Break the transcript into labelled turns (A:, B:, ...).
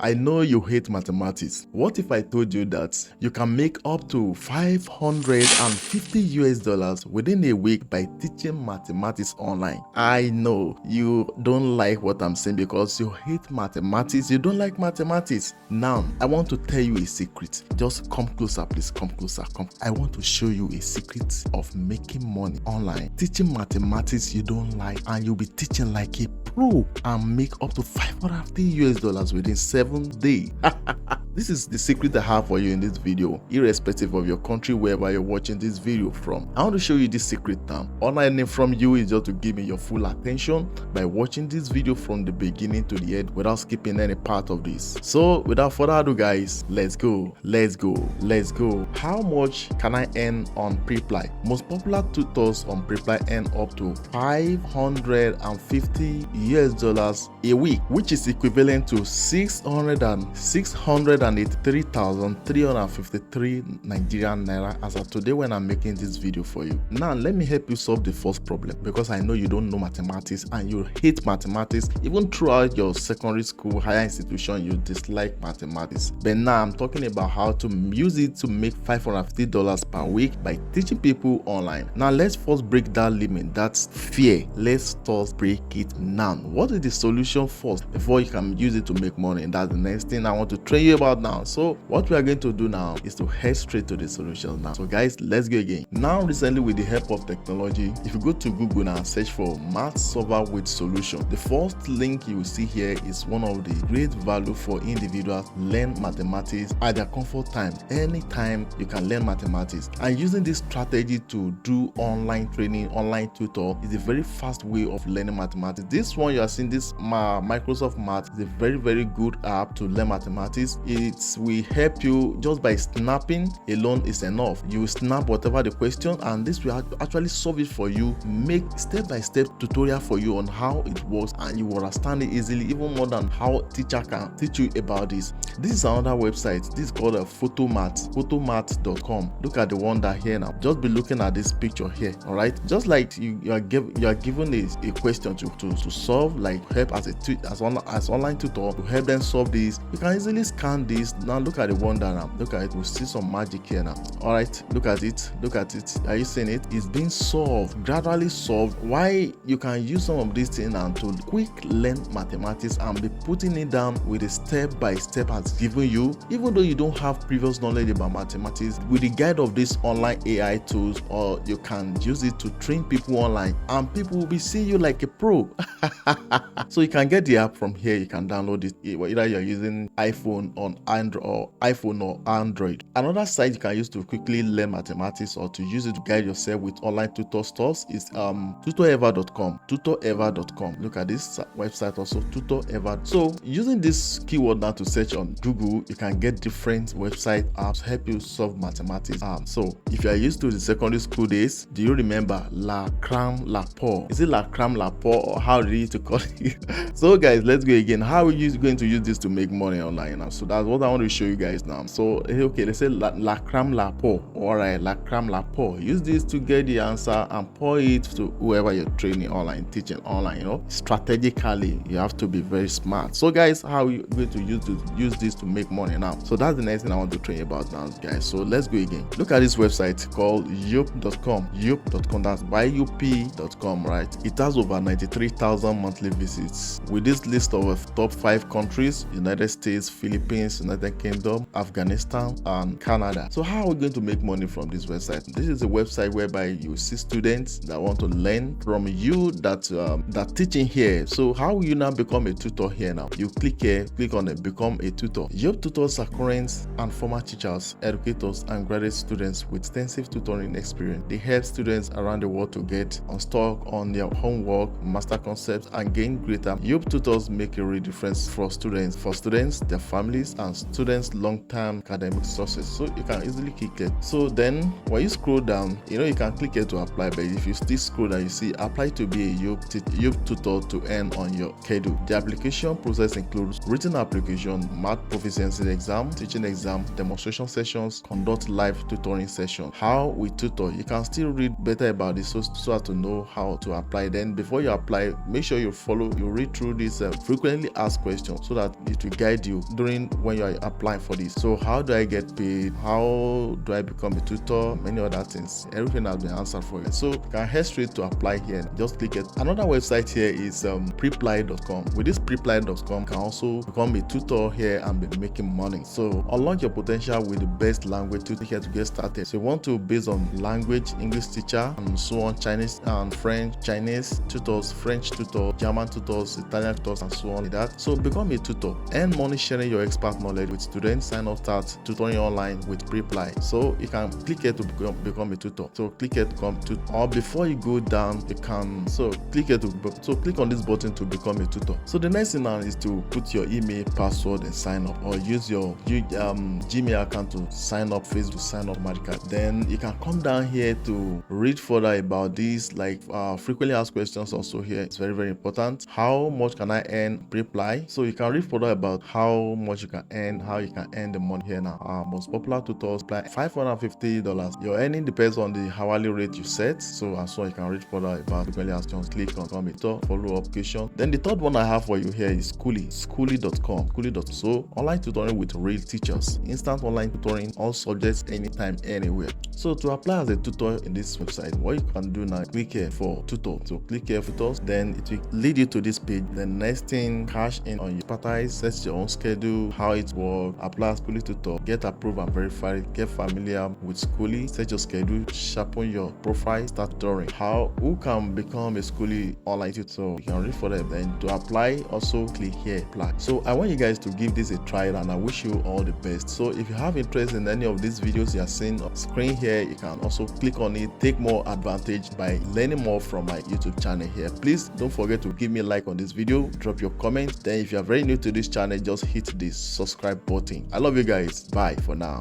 A: I know you hate mathematics. What if I told you that you can make up to $550 within a week by teaching mathematics online? I know you don't like what I'm saying because you hate mathematics, you don't like mathematics. Now, I want to tell you a secret. Just come closer, please, come closer. I want to show you a secret of making money online. Teaching mathematics you don't like, and you'll be teaching like a pro and make up to $550 within 7 days. This is the secret I have for you in this video, irrespective of your country, wherever you're watching this video from. I want to show you this secret now. All I need from you is just to give me your full attention by watching this video from the beginning to the end without skipping any part of this. So without further ado, guys, let's go. How much can I earn on Preply? Most popular tutors on Preply earn up to $550 a week, which is equivalent to 683,353 Nigerian naira as of today when I'm making this video for you. Now let me help you solve the first problem, because I know you don't know mathematics and you hate mathematics. Even throughout your secondary school, higher institution, you dislike mathematics. But now I'm talking about how to use it to make $550 per week by teaching people online. Now let's first break that limit, that's fear. Let's first break it now. What is the solution first before you can use it to make money? That's the next thing I want to train you about now. So what we are going to do now is to head straight to the solutions now. So guys, let's go again. Now recently, with the help of technology, if you go to Google now and search for math solver with solution, the first link you will see here is one of the great value for individuals learn mathematics at their comfort time. Anytime you can learn mathematics, and using this strategy to do online training, online tutor is a very fast way of learning mathematics. This one you are seeing, this Microsoft Math, is a very good app to learn mathematics. It will help you just by snapping alone is enough. You snap whatever the question and this will actually solve it for you, make step-by-step tutorial for you on how it works, and you will understand it easily, even more than how teacher can teach you about this. This is another website. This is called a photomath.com. Look at the one that here now. Just be looking at this picture here. All right, just like you are given a question to solve, like help as online tutor to help them solve this. You can easily scan this. Now look at the one that now. Look at it. We'll see some magic here now. All right, look at it. Are you seeing it? It's being solved, gradually solved. Why you can use some of these things and to quick learn mathematics and be putting it down with a step-by-step has given you, even though you don't have previous knowledge about mathematics. With the guide of these online AI tools, or you can use it to train people online, and people will be seeing you like a pro. So you can get the app from here. You can download it either you're using iPhone or Android. Another site you can use to quickly learn mathematics or to use it to guide yourself with online tutor stores is tutorevr.com. Look at this website also, tutorevr. So using this keyword now to search on Google, you can get different website apps to help you solve mathematics. So if you are used to the secondary school days, do you remember La Cram La Por? Is it La Cram La Por, or how did you to call it? So guys, let's go again. How are you going to use this to make money online now? So that's what I want to show you guys now. So okay, let's say La Cram La Por. All right, La Cram La Por. Use this to get the answer and pour it to whoever you're training online, teaching online. You know, strategically, you have to be very smart. So guys, how are you going to use this to make money now? So that's the next thing I want to train you about now, guys. So let's go again. Look at this website called yup.com. That's yup.com, right? It has over 93,000 monthly visits. With this list of top 5 countries: United States, Philippines, United Kingdom, Afghanistan, and Canada. So how are we going to make money from this website? This is a website whereby you see students that want to learn from you that teaching here. So how will you now become a tutor here now? You click here, click on it, become a tutor. Your tutors are current and former teachers, educators, and graduate students with extensive tutoring experience. They help students around the world to get unstuck on their homework, master concepts, and gain greater. Your tutors make a real difference for students, their families, and students' long-term academic success. So you can easily click it. So then when you scroll down, you can click it to apply, but if you still scroll down, you see apply to be a youth tutor to earn on your schedule. The application process includes written application, math proficiency exam, teaching exam, demonstration sessions, conduct live tutoring session. How we tutor, you can still read better about this so as to know how to apply. Then before you apply, make sure you read through this frequently asked questions so that it will guide you during when you are applying for this. So how do I get paid? How do I become a tutor? Many other things. Everything has been answered for you. So you can head straight to apply here. Just click it. Another website here is preply.com. With this preply.com, you can also become a tutor here and be making money. So unlock your potential with the best language tutor here to get started. So you want to base on language, English teacher, and so on, Chinese and French, Chinese tutors, French tutors, German tutors, Italian tutors, and so on like that. So become a tutor. Earn money sharing your expert knowledge with students. Sign up, start tutoring online with Preply. So you can click here to become a tutor. So click here to become tutor. Or before you go down, you can click here click on this button to become a tutor. So the next thing now is to put your email, password, and sign up, or use your Gmail account to sign up, Facebook to sign up automatically. Then you can come down here to read further about this, like frequently asked questions also here. It's very, very important. How much can I earn? Preply. So you can read further about how much you can earn, how you can earn the money here now. Our most popular tutors apply $550. Your earning depends on the hourly rate you set. So you can read further about frequently asked questions. Click on tutor, follow up question. Then the third one I have for you here is Schooly.com. So online tutoring with real teachers, instant online tutoring, all subjects, anytime, anywhere. So to apply as a tutor in this website, what you can do now, click here for tutor. So click here for tutors, then it will lead you to this page. The next thing, cash in on your expertise, set your own schedule, how it works, apply as Schooly tutor, get approved and verified, get familiar with Schooly, set your schedule, sharpen your profile, start tutoring. Who can become a Schooly online tutor? You can read for them. Then to apply, also click here, apply. So I want you guys to give this a try and I wish you all the best. So if you have interest in any of these videos you are seeing on screen here, you can also click on it, take more advantage by learning more from my YouTube channel here. Please don't forget to give me a like on this video, drop your comment. Then if you are very new to this channel, just hit this subscribe button. I love you guys. Bye for now.